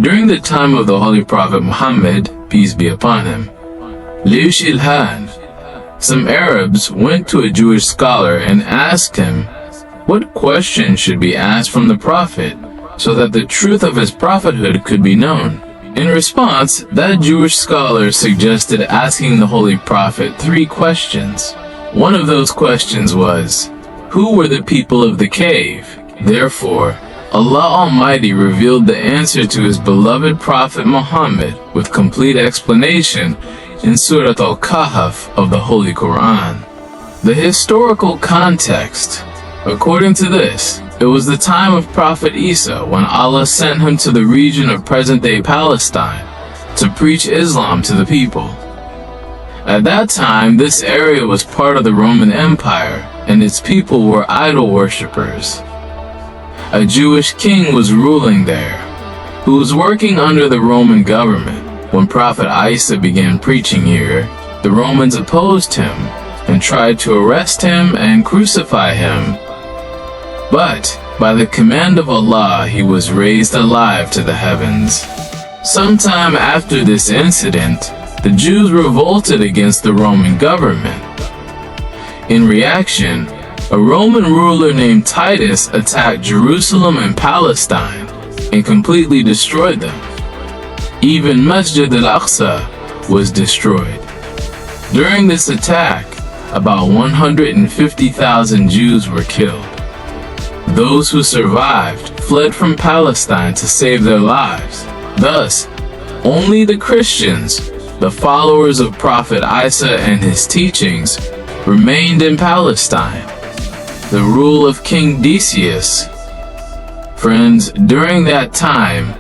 During the time of the Holy Prophet Muhammad, peace be upon him, some Arabs went to a Jewish scholar and asked him what question should be asked from the Prophet so that the truth of his prophethood could be known. In response, that Jewish scholar suggested asking the Holy Prophet 3 questions. One of those questions was, who were the people of the cave? Therefore, Allah Almighty revealed the answer to His beloved Prophet Muhammad with complete explanation in Surah Al-Kahf of the Holy Quran. The historical context. According to this, it was the time of Prophet Isa when Allah sent him to the region of present-day Palestine to preach Islam to the people. At that time, this area was part of the Roman Empire, and its people were idol worshippers. A Jewish king was ruling there, who was working under the Roman government. When Prophet Isa began preaching here, the Romans opposed him and tried to arrest him and crucify him. But by the command of Allah, he was raised alive to the heavens. Sometime after this incident, the Jews revolted against the Roman government. In reaction, a Roman ruler named Titus attacked Jerusalem and Palestine and completely destroyed them. Even Masjid al-Aqsa was destroyed. During this attack, about 150,000 Jews were killed. Those who survived fled from Palestine to save their lives. Thus, only the Christians, the followers of Prophet Isa and his teachings, remained in Palestine. The rule of King Decius. Friends, during that time,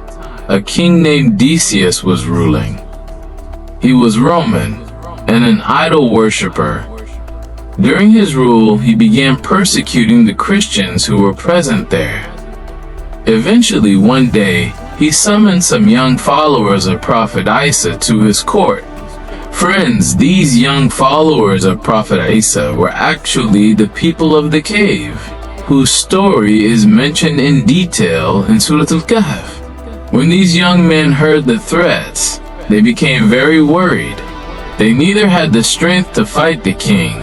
a king named Decius was ruling. He was Roman and an idol worshipper. During his rule, he began persecuting the Christians who were present there. Eventually, one day, he summoned some young followers of Prophet Isa to his court. Friends, these young followers of Prophet Isa were actually the people of the cave, whose story is mentioned in detail in Surah Al-Kahf. When these young men heard the threats, they became very worried. They neither had the strength to fight the king,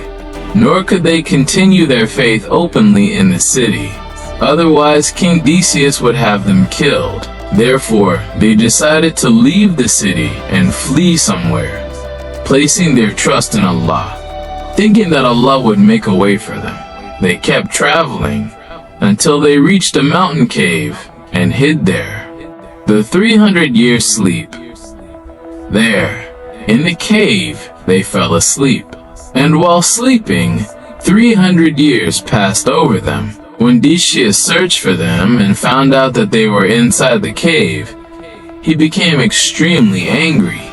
nor could they continue their faith openly in the city. Otherwise, King Decius would have them killed. Therefore, they decided to leave the city and flee somewhere, placing their trust in Allah, thinking that Allah would make a way for them. They kept traveling until they reached a mountain cave and hid there. The 300-year sleep. There, in the cave, they fell asleep. And while sleeping, 300 years passed over them. When Decius searched for them and found out that they were inside the cave, he became extremely angry.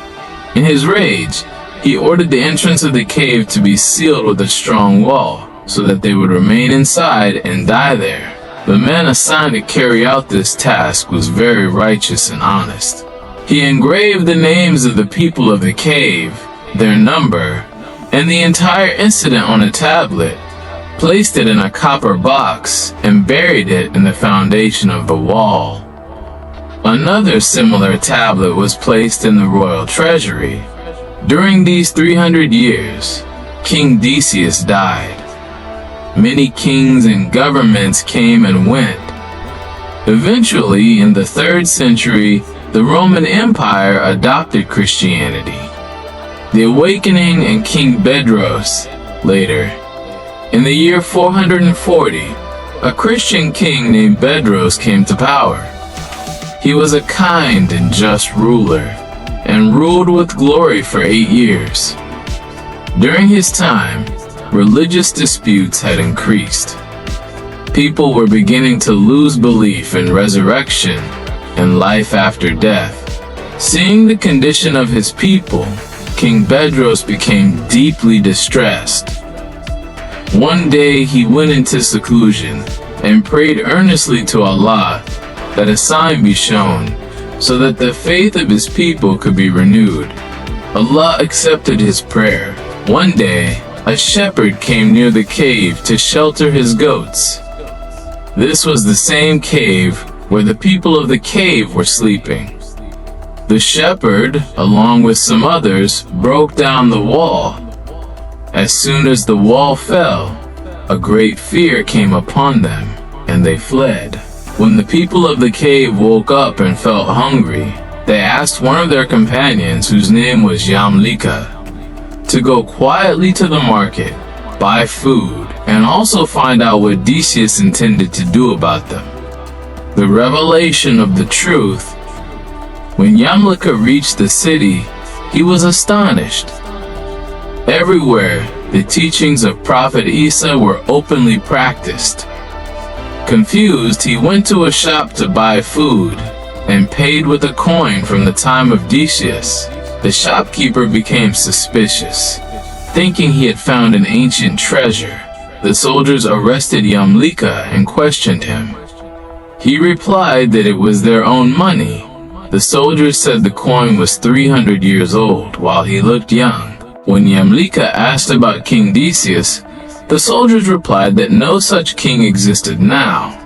In his rage, he ordered the entrance of the cave to be sealed with a strong wall, so that they would remain inside and die there. The man assigned to carry out this task was very righteous and honest. He engraved the names of the people of the cave, their number, and the entire incident on a tablet, placed it in a copper box, and buried it in the foundation of the wall. Another similar tablet was placed in the royal treasury. During these 300 years, King Decius died. Many kings and governments came and went. Eventually, in the 3rd century, the Roman Empire adopted Christianity. The Awakening and King Bedros, later. In the year 440, a Christian king named Bedros came to power. He was a kind and just ruler, and ruled with glory for 8 years. During his time, religious disputes had increased. People were beginning to lose belief in resurrection and life after death. Seeing the condition of his people, King Bedros became deeply distressed. One day he went into seclusion and prayed earnestly to Allah that a sign be shown so that the faith of his people could be renewed. Allah accepted his prayer. One day, a shepherd came near the cave to shelter his goats. This was the same cave where the people of the cave were sleeping. The shepherd, along with some others, broke down the wall. As soon as the wall fell, a great fear came upon them, and they fled. When the people of the cave woke up and felt hungry, they asked one of their companions, whose name was Years.A, to go quietly to the market, buy food, and also find out what Odysseus intended to do about them. The revelation of the truth. When Years.A reached the city, he was astonished. Everywhere, the teachings of Prophet Isa were openly practiced. Confused, he went to a shop to buy food and paid with a coin from the time of Odysseus. The shopkeeper became suspicious, thinking he had found an ancient treasure. The soldiers arrested Years.A and questioned him. He replied that it was their own money. The soldiers said the coin was 300 years old, while he looked young. When Years.A asked about King Odysseus, the soldiers replied that no such king existed now,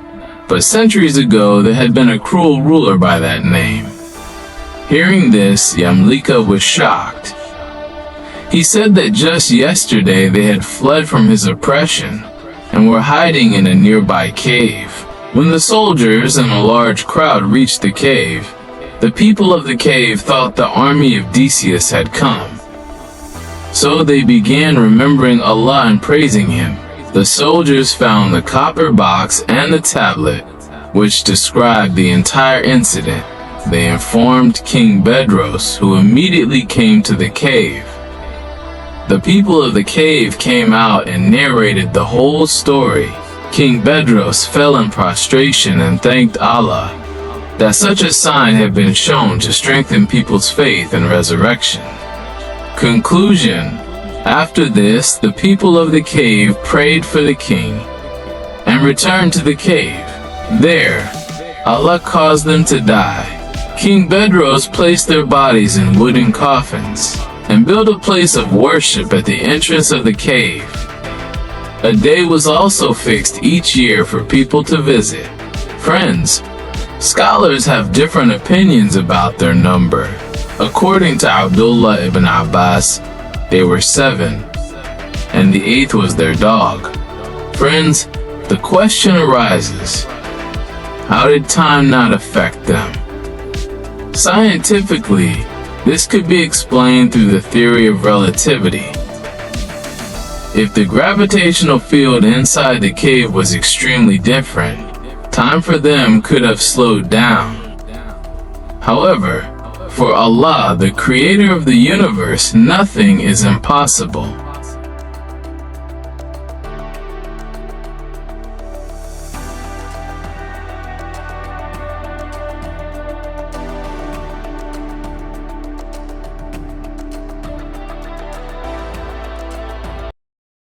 but centuries ago there had been a cruel ruler by that name. Hearing this, Years.A was shocked. He said that just yesterday they had fled from his oppression and were hiding in a nearby cave. When the soldiers and a large crowd reached the cave, the people of the cave thought the army of Odysseus had come. So they began remembering Allah and praising Him. The soldiers found the copper box and the tablet, which described the entire incident. They informed King Bedros, who immediately came to the cave. The people of the cave came out and narrated the whole story. King Bedros fell in prostration and thanked Allah that such a sign had been shown to strengthen people's faith and resurrection. Conclusion. After this, the people of the cave prayed for the king and returned to the cave. There, Allah caused them to die. King Bedros placed their bodies in wooden coffins and built a place of worship at the entrance of the cave. A day was also fixed each year for people to visit. Friends, scholars have different opinions about their number. According to Abdullah ibn Abbas, they were 7, and the 8th was their dog. Friends, the question arises, how did time not affect them? Scientifically, this could be explained through the theory of relativity. If the gravitational field inside the cave was extremely different, time for them could have slowed down. However, for Allah, the creator of the universe, nothing is impossible.